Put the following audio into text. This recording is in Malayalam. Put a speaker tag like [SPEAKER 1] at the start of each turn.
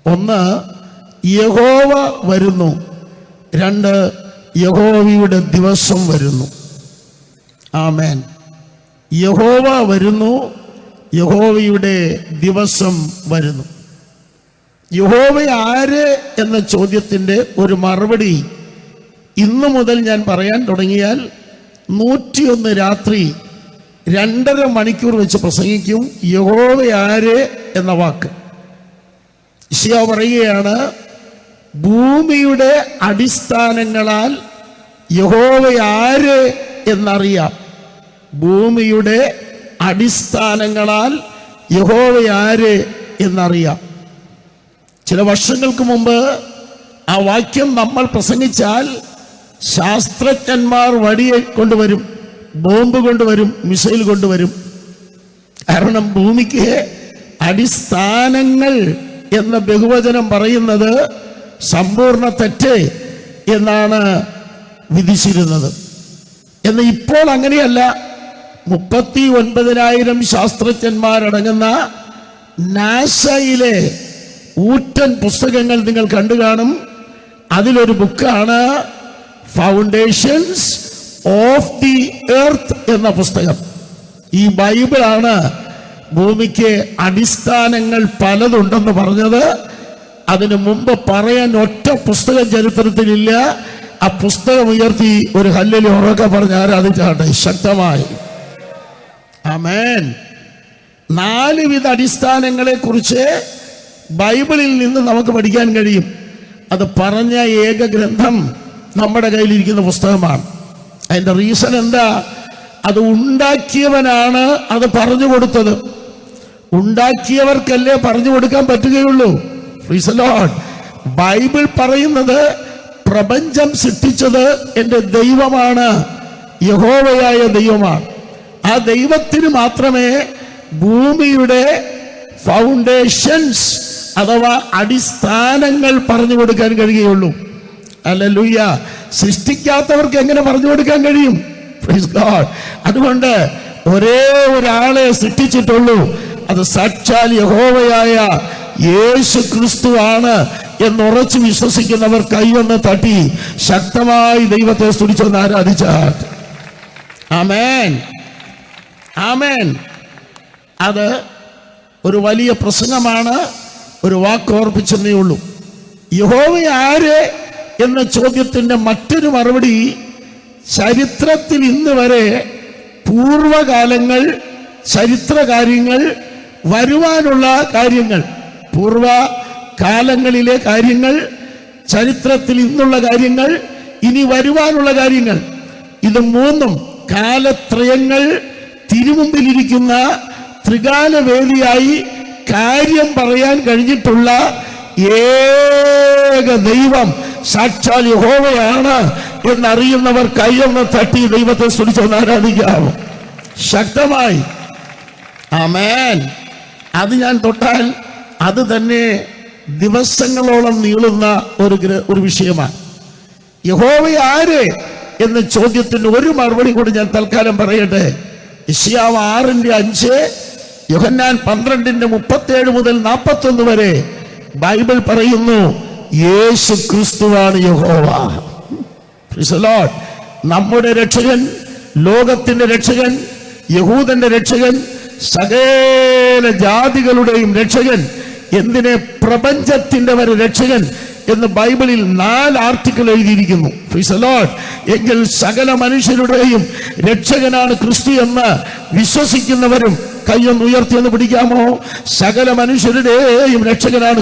[SPEAKER 1] ഒന്ന്, യഹോവ വരുന്നു. രണ്ട്, യഹോവയുടെ ദിവസം വരുന്നു. ആമേൻ. യഹോവ വരുന്നു, യഹോവയുടെ ദിവസം വരുന്നു. യഹോവ ആര് എന്ന ചോദ്യത്തിൻ്റെ ഒരു മറുപടി ഇന്നു മുതൽ ഞാൻ പറയാൻ തുടങ്ങിയാൽ 101 രാത്രി 2.5 മണിക്കൂർ വെച്ച് പ്രസംഗിക്കും. യഹോവ ആര് എന്ന വാക്ക് യെശയ്യാ പറയുകയാണ്, ഭൂമിയുടെ അടിസ്ഥാനങ്ങളാൽ യഹോവ ആര് എന്നറിയാം. ഭൂമിയുടെ അടിസ്ഥാനങ്ങളാൽ യഹോവ ആര് എന്നറിയാം. ചില വർഷങ്ങൾക്ക് മുമ്പ് ആ വാക്യം നമ്മൾ പ്രസംഗിച്ചാൽ ശാസ്ത്രജ്ഞന്മാർ വടിയെ കൊണ്ടുവരും, ബോംബ് കൊണ്ടുവരും, മിസൈൽ കൊണ്ടുവരും. കാരണം ഭൂമിക്ക് അടിസ്ഥാനങ്ങൾ എന്ന ബഹുവചനം പറയുന്നത് സമ്പൂർണ്ണ തെറ്റ് എന്നാണ് വിധിച്ചിരുന്നത്. എന്നാൽ ഇപ്പോൾ അങ്ങനെയല്ല. 39,000 ശാസ്ത്രജ്ഞന്മാരടങ്ങുന്ന നാസയിലെ ഊറ്റൻ പുസ്തകങ്ങൾ നിങ്ങൾ കണ്ടു കാണും. അതിലൊരു ബുക്കാണ് ഫൗണ്ടേഷൻസ് ഓഫ് ദി എർത്ത് എന്ന പുസ്തകം. ഈ ബൈബിളാണ് ഭൂമിക്ക് അടിസ്ഥാനങ്ങൾ പലതുണ്ടെന്ന് പറഞ്ഞത്. അതിനു മുമ്പ് പറയാൻ ഒറ്റ പുസ്തകം ചരിത്രത്തിലില്ല. ആ പുസ്തകം ഉയർത്തി ഒരു ഹല്ലേലൂയ ഉറക്കെ പറഞ്ഞ് ആരാധിച്ചാട്ടെ ശക്തമായി. ആമേൻ. 4 വിധ അടിസ്ഥാനങ്ങളെ കുറിച്ച് ബൈബിളിൽ നിന്ന് നമുക്ക് പഠിക്കാൻ കഴിയും. അത് പറഞ്ഞ ഏക ഗ്രന്ഥം നമ്മുടെ കയ്യിലിരിക്കുന്ന പുസ്തകമാണ്. അതിൻ്റെ റീസൺ എന്താ? അത് ഉണ്ടാക്കിയവനാണ് അത് പറഞ്ഞു കൊടുത്തത്. ഉണ്ടാക്കിയവർക്കല്ലേ പറഞ്ഞു കൊടുക്കാൻ പറ്റുകയുള്ളൂ. Praise the Lord. ബൈബിൾ പറയുന്നത് പ്രപഞ്ചം സൃഷ്ടിച്ചത് എൻ്റെ ദൈവമാണ്, യഹോവയായ ദൈവമാണ്. ആ ദൈവത്തിന് മാത്രമേ ഭൂമിയുടെ ഫൗണ്ടേഷൻസ് അഥവാ അടിസ്ഥാനങ്ങൾ പറഞ്ഞു കൊടുക്കാൻ കഴിയുകയുള്ളൂ. ഹല്ലേലൂയ. സൃഷ്ടിക്കാത്തവർക്ക് എങ്ങനെ പറഞ്ഞു കൊടുക്കാൻ കഴിയും? Praise God. അതുകൊണ്ട് ഒരേ ഒരാളെ സൃഷ്ടിച്ചിട്ടുള്ളൂ. അത് സാക്ഷാൽ യഹോവയായ യേശു ക്രിസ്തു ആണ് എന്നുറച്ചു വിശ്വസിക്കുന്നവർ കൈയൊന്ന് തട്ടി ശക്തമായി ദൈവത്തെ സ്തുതിച്ചൊന്ന് ആരാധിച്ചാൽ. ആമേൻ, ആമേൻ. അത് ഒരു വലിയ പ്രസംഗമാണ്. ഒരു വാക്ക് ഓർപ്പിച്ചെന്നേ ഉള്ളൂ. യഹോവ ആര് എന്ന ചോദ്യത്തിൻ്റെ മറ്റൊരു മറുപടി, ചരിത്രത്തിൽ ഇന്ന് വരെ പൂർവകാലങ്ങൾ, ചരിത്ര കാര്യങ്ങൾ, വരുവാനുള്ള കാര്യങ്ങൾ, പൂർവകാലങ്ങളിലെ കാര്യങ്ങൾ, ചരിത്രത്തിൽ ഇന്നുള്ള കാര്യങ്ങൾ, ഇനി വരുവാനുള്ള കാര്യങ്ങൾ, ഇത് മൂന്നും കാലത്രയങ്ങൾ തിരുമുമ്പിലിരിക്കുന്ന ത്രികാലവേദിയായി കാര്യം പറയാൻ കഴിഞ്ഞിട്ടുള്ള ഏക ദൈവം സാക്ഷാൽ യഹോവയാണ് എന്നറിയുന്നവർ കൈയൊന്ന് തട്ടി ദൈവത്തെ സ്തുതിച്ചൊന്ന് ആരാധിക്കാമോ ശക്തമായി. ആമേൻ. അത് ഞാൻ തൊട്ടാൽ അത് തന്നെ ദിവസങ്ങളോളം നീളുന്ന ഒരു വിഷയമാണ്. യഹോവ ആര് എന്ന ചോദ്യത്തിന് ഒരു മറുപടി കൂടി ഞാൻ തൽക്കാലം പറയട്ടെ. യെശയ്യാ 6:5, യോഹന്നാൻ 12:37 മുതൽ 41 വരെ ബൈബിൾ പറയുന്നു, യേശു ക്രിസ്തുവാണ് യഹോവ. Praise the Lord. നമ്മുടെ രക്ഷകൻ, ലോകത്തിന്റെ രക്ഷകൻ, യഹൂദന്റെ രക്ഷകൻ, സകല ജാതികളുടെയും രക്ഷകൻ, എന്തിനെ പ്രപഞ്ചത്തിന്റെ വരെ രക്ഷകൻ എന്ന് ബൈബിളിൽ 4 ആർട്ടിക്കിൾ എഴുതിയിരിക്കുന്നു. Praise the Lord. എങ്കിൽ സകല മനുഷ്യരുടെയും രക്ഷകനാണ് ക്രിസ്തു എന്ന് വിശ്വസിക്കുന്നവരും കൈയൊന്ന് ഉയർത്തി ഒന്ന് പിടിക്കാമോ? സകല മനുഷ്യരുടെയും രക്ഷകനാണ്